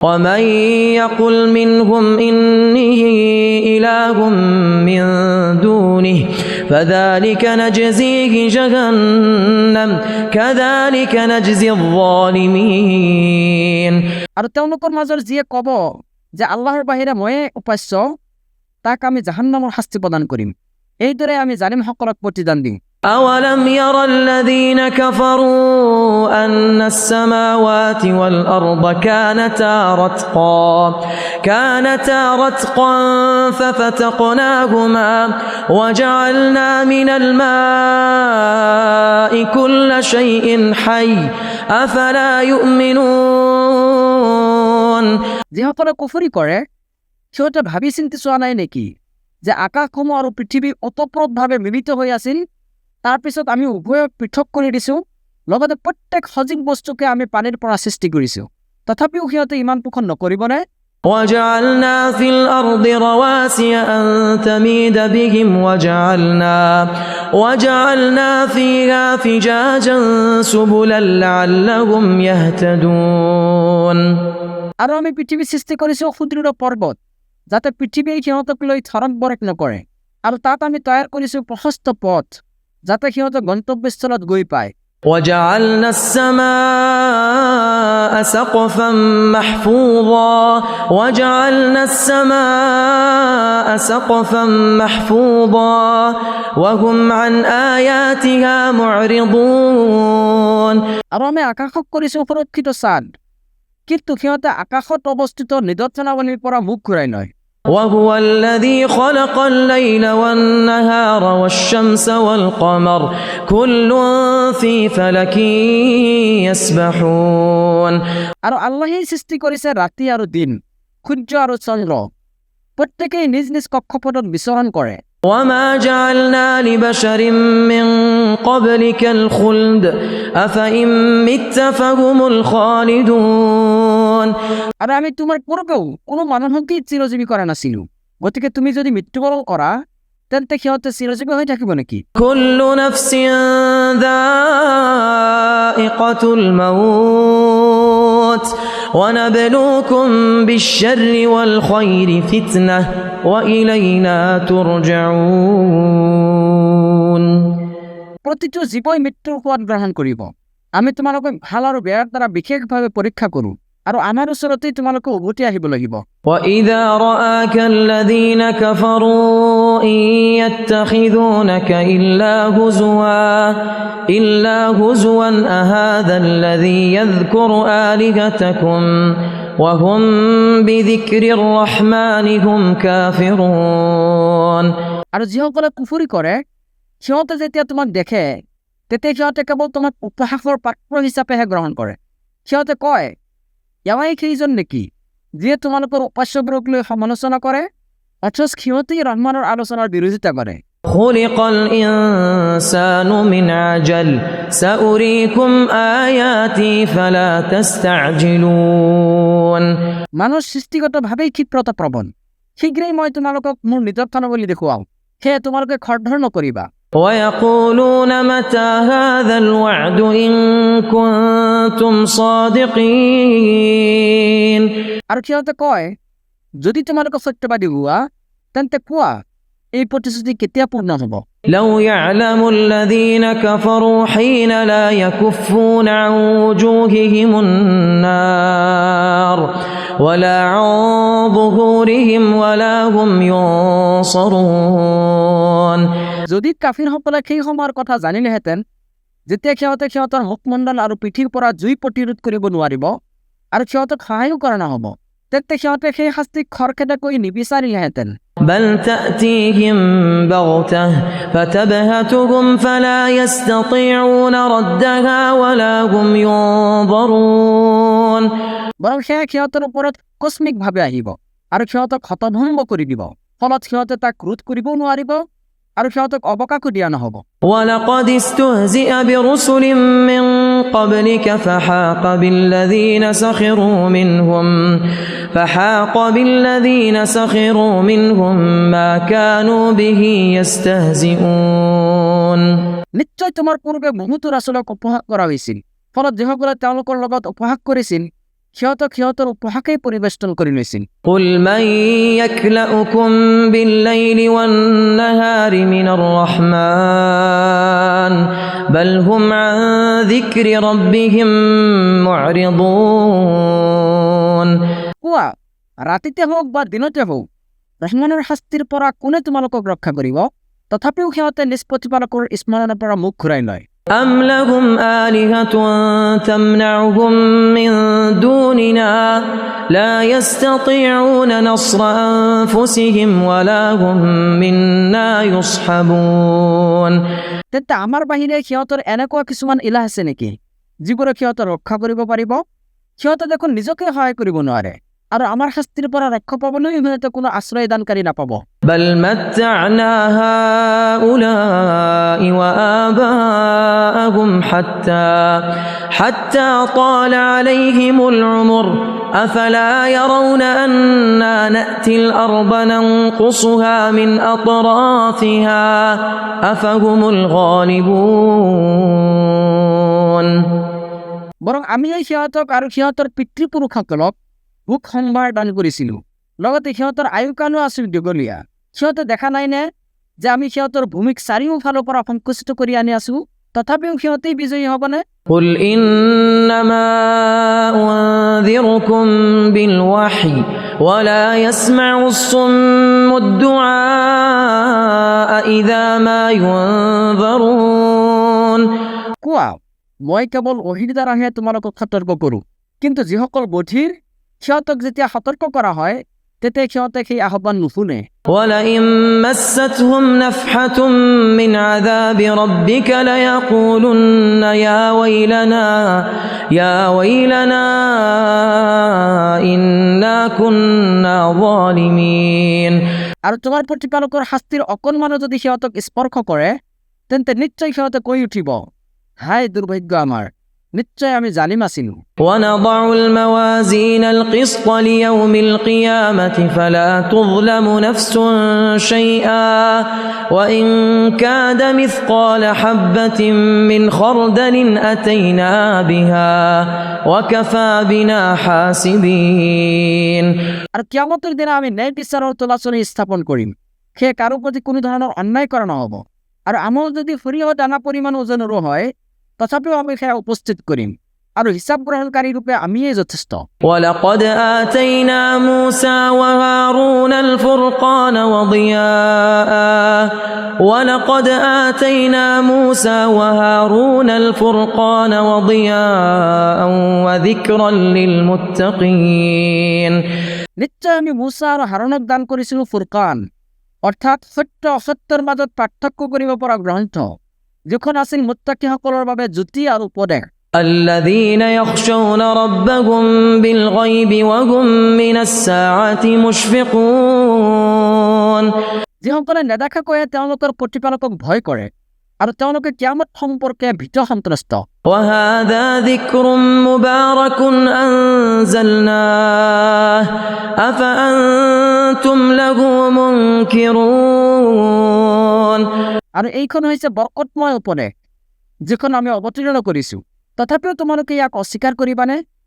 ومن يقل منهم إني إله من دونه فذلك نجزيه جهنم كذلك نجزي الظالمين আৰু তেওঁলোকৰ মাজৰ যিয়ে ক'ব যে আল্লাহৰ বাহিৰে ময়ে উপাস্য, তাক আমি জাহান্নামৰ শাস্তি প্ৰদান কৰিম। এইদৰে আমি জালিমসকলক প্ৰতিদান দিম। أولم ير الذين كفروا أن السماوات والأرض كانتا رتقا ففتقناهما وجعلنا من الماء كل شيء حي أفلا يؤمنون যিসকলে কুফৰি কৰে সিহঁতে ভাবি চিন্তি চোৱা নাই নেকি যে আকাশসমূহ আৰু পৃথিৱী ওতপ্ৰোতভাৱে মিলিত হৈ আছিল, তাৰপিছত আমি উভয়ক পৃথক কৰি দিছোঁ, লগতে প্ৰত্যেক সজীৱ বস্তুকে আমি পানীৰ পৰা সৃষ্টি কৰিছোঁ, তথাপিও সিহঁতে ইমান পোষণ নকৰিবনে? وجعلنا في الأرض رواسي أن تميد بهم وجعلنا فيها فجاجا سبلا لعلهم يهتدون আৰু আমি পৃথিৱী সৃষ্টি কৰিছোঁ সুদৃঢ় পৰ্বত, যাতে পৃথিৱীয়ে সিহঁতক লৈ থৰক বৰক নকৰে, আৰু তাত আমি তৈয়াৰ কৰিছোঁ প্ৰশস্ত পথ, যাতে সিহঁতে গন্তব্যস্থলত গৈ পায়। وجعلنا السماء سقفا محفوظا وهم عن آياتها معرضون আৰু আমি আকাশক কৰিছোঁ সুৰক্ষিত ছাদ, কিন্তু সিহঁতে আকাশত অৱস্থিত নিদৰ্শনাৱলীৰ পৰা মুখ ঘূৰাই লয়। وهو الذي خلق الليل والنهار والشمس والقمر كل في فلك يسبحون আৰু আল্লাহেই সৃষ্টি কৰিছে ৰাতি আৰু দিন, সূৰ্য আৰু চন্দ্ৰ, প্ৰত্যেকেই নিজ নিজ কক্ষপথত বিচৰণ কৰে। وما جعلنا لبشر من قبلك الخلد أفإن مت فهم الخالدون আৰু আমি তোমাৰ পূৰ্বেও কোনো মানুহকে চিৰজীৱী কৰা নাছিলো, গতিকে তুমি যদি মৃত্যুবৰণ কৰা তেন্তে সিহঁতে চিৰজীৱী হৈ থাকিব নেকি? كل نفس ذائقة الموت ونبلوكم بالشر والخير فتنة وإلينا ترجعون প্ৰতিটো জীৱই মৃত্যুৰ সোৱাদ গ্ৰহণ কৰিব। আমি তোমালোকক ভাল আৰু বেয়াৰ দ্বাৰা বিশেষভাৱে পৰীক্ষা কৰোঁ, আৰু আমাৰ ওচৰতেই তোমালোকে উভতি আহিব লাগিব। وإذا رآك الذين كفروا إن يتخذونك إلا هزوا أهذا الذي يذكر آلهتكم وهم بذكر الرحمن هم كافرون আৰু যিসকলে কুফৰি কৰে সিহঁতে যেতিয়া তোমাক দেখে তেতিয়া সিহঁতে কেৱল তোমাক উপহাসৰ পাত্ৰ হিচাপেহে গ্ৰহণ কৰে। সিহঁতে কয়, এৱাই সেইজন নেকি যিয়ে তোমালোকৰ উপাস্যবোৰক লৈ সমালোচনা কৰে, অথচ সিহঁতেই ৰহমানৰ আলোচনাৰ বিৰোধিতা কৰে। خلق الإنسان من عجل سأريكم آياتي فلا تستعجلون মানুহ সৃষ্টিগতভাৱেই ক্ষিপ্ৰতা প্ৰৱণ, শীঘ্ৰেই মই তোমালোকক মোৰ নিদৰ্শনাৱলী দেখুৱাওঁ, সেয়ে তোমালোকে খৰধৰ নকৰিবা। ويقولون متى هذا الوعد إن كنتم صادقين আৰু সিহঁতে কয়, যদি তোমালোকে সত্যবাদী হোৱা তেন্তে কোৱা এই প্ৰতিশ্ৰুতি কেতিয়া পূৰ্ণ হ'ব? لو يعلم الذين كفروا حين لا يكفون عن وجوههم النار ولا عن ظهورهم ولا هم ينصرون যদি কাফিৰসকলে সেই সময়ৰ কথা জানিলেহেঁতেন যেতিয়া সিহঁতে সিহঁতৰ মুখমণ্ডল আৰু পিঠিৰ পৰা জুই প্ৰতিৰোধ কৰিব নোৱাৰিব আৰু সিহঁতক সহায়ো কৰা নহ'ব, তেন্তে সিহঁতে সেই শাস্তিক খৰখেদাকৈ নিবিচাৰিলেহেঁতেন। بل تأتيهم بغتة فتبهتهم فلا يستطيعون ردها ولا هم ينظرون বৰং সেয়া সিহঁতৰ ওপৰত কস্মিকভাৱে আহিব আৰু সিহঁতক হতভম্ব কৰি দিব, ফলত সিহঁতে তাক ৰোধ কৰিবও নোৱাৰিব আৰু সিহঁতক অৱকাশো দিয়া নহ'ব। ولقد استهزئ برسل من قبلك فحاق بالذين سخروا منهم ما كانوا به يستهزئون নিশ্চয় তোমাৰ পূৰ্বে বহুতো ৰাসূলক উপহাস কৰা হৈছিল, ফলত যিসকলে তেওঁলোকৰ লগত উপহাস কৰিছিল সিহঁতৰ উপহাসেই পৰিবেষ্টন কৰি লৈছিল। قل من يكلأكم بالليل والنهار من الرحمن بل هم عن ذكر ربهم معرضون। কোৱা, ৰাতিতে হওক বা দিনতে হওক ৰহমানৰ শাস্তিৰ পৰা কোনে তোমালোকক ৰক্ষা কৰিব? তথাপিও সিহঁতে নিজ প্ৰতিপালকৰ স্মৰণৰ পৰা মুখ ঘূৰাই লয়। أم لهم آلهة تمنعهم من دوننا لا يستطيعون نصر أنفسهم ولا هم منا يصحبون। তেন্তে আমাৰ বাহিৰে সিহঁতৰ এনেকুৱা কিছুমান ইলাহ আছে নেকি যিবোৰে সিহঁতক ৰক্ষা কৰিব পাৰিব? সিহঁতে দেখোন নিজকে সহায় কৰিব নোৱাৰে, আৰু আমাৰ শাস্তিৰ পৰা ৰক্ষা পাবলৈ সিহঁতে কোনো আশ্ৰয়দানকাৰী নাপাব। بل متعنا هؤلاء وآباءهم حتى طال عليهم العمر أفلا يرون أنا نأتي الأرض ننقصها من أطرافها أفهم الغالبون। বৰং আমি সিহঁতক আৰু সিহঁতৰ পিতৃপুৰুষসকলক ভোগ সম্ভাৰ দান কৰিছিলোঁ, লগতে সিহঁতৰ আয়ুকালো আছিল দীঘলীয়া। সিহঁতে দেখা নাই নে যে আমি সিহঁতৰ ভূমিক চাৰিওফালৰ পৰা সংকুচিত কৰি আনি আছো? তথাপিও সিহঁতেই বিজয়ী হ'বনে? قل إنما أنذركم بالوحي ولا يسمع الصم الدعاء إذا ما ينذرون। কোৱা, মই কেৱল ওহীৰ দ্বাৰাহে তোমালোকক সতৰ্ক কৰোঁ, কিন্তু যিসকল বধিৰ সিহঁতক যেতিয়া সতৰ্ক কৰা হয় তেতিয়া সিহঁতে সেই আহ্বান নুশুনে। ولئن مستهم نفحة من عذاب ربك ليقولن يا ويلنا إنا كنا ظالمين। আৰু তোমাৰ প্ৰতিপালকৰ শাস্তিৰ অকণমানো যদি সিহঁতক স্পৰ্শ কৰে তেন্তে নিশ্চয় সিহঁতে কৈ উঠিব, হায় দুৰ্ভাগ্য আমাৰ, নিশ্চয় আমি জালিম আছিলো। ونضع الموازين القسط ليوم القيامة فلا تظلم نفس شيئا وإن كاد مثقال حبة من خردل أتينا بها وكفى بنا حاسبين। আৰু কিয়ামতৰ দিনা আমি ন্যায় বিচাৰৰ তোলাচনী স্থাপন কৰিম, সেয়ে কাৰো প্ৰতি কোনো ধৰণৰ অন্যায় কৰা নহ'ব। আৰু আমাৰ যদি সৰিয়হ দানা পৰিমাণ ওজনৰো হয় তথাপিও আমি সেয়া উপস্থিত কৰিম, আৰু হিচাপ গ্ৰহণকাৰী ৰূপে আমিয়েই যথেষ্ট। ولقد آتينا موسى وهارون الفرقان وضياء وذكرا للمتقين। নিশ্চয় আমি মুছা আৰু হাৰুনক দান কৰিছিলোঁ ফুৰকান, অৰ্থাৎ সত্য অসত্যৰ মাজত পাৰ্থক্য কৰিব পৰা গ্ৰন্থ, যিখন আছিল মুত্তাকিসকলৰ বাবে জ্যোতি আৰু উপদেশ। الذين يخشون ربهم بالغيب وهم من الساعة مشفقون। যিসকলে নেদেখাকৈয়ে তেওঁলোকৰ প্ৰতিপালকক ভয় কৰে আৰু তেওঁলোকে কিয়ামত সম্পৰ্কে ভীত সন্ত্ৰস্ত। وهذا ذكر مبارك أنزلناه أفأنتم له منكرون। আৰু এইখন হৈছে বৰকতময় উপদেশ যিখন আমি অৱতীৰ্ণ কৰিছো, তথাপিও তোমালোকে ইয়াক অস্বীকাৰ কৰিবানে?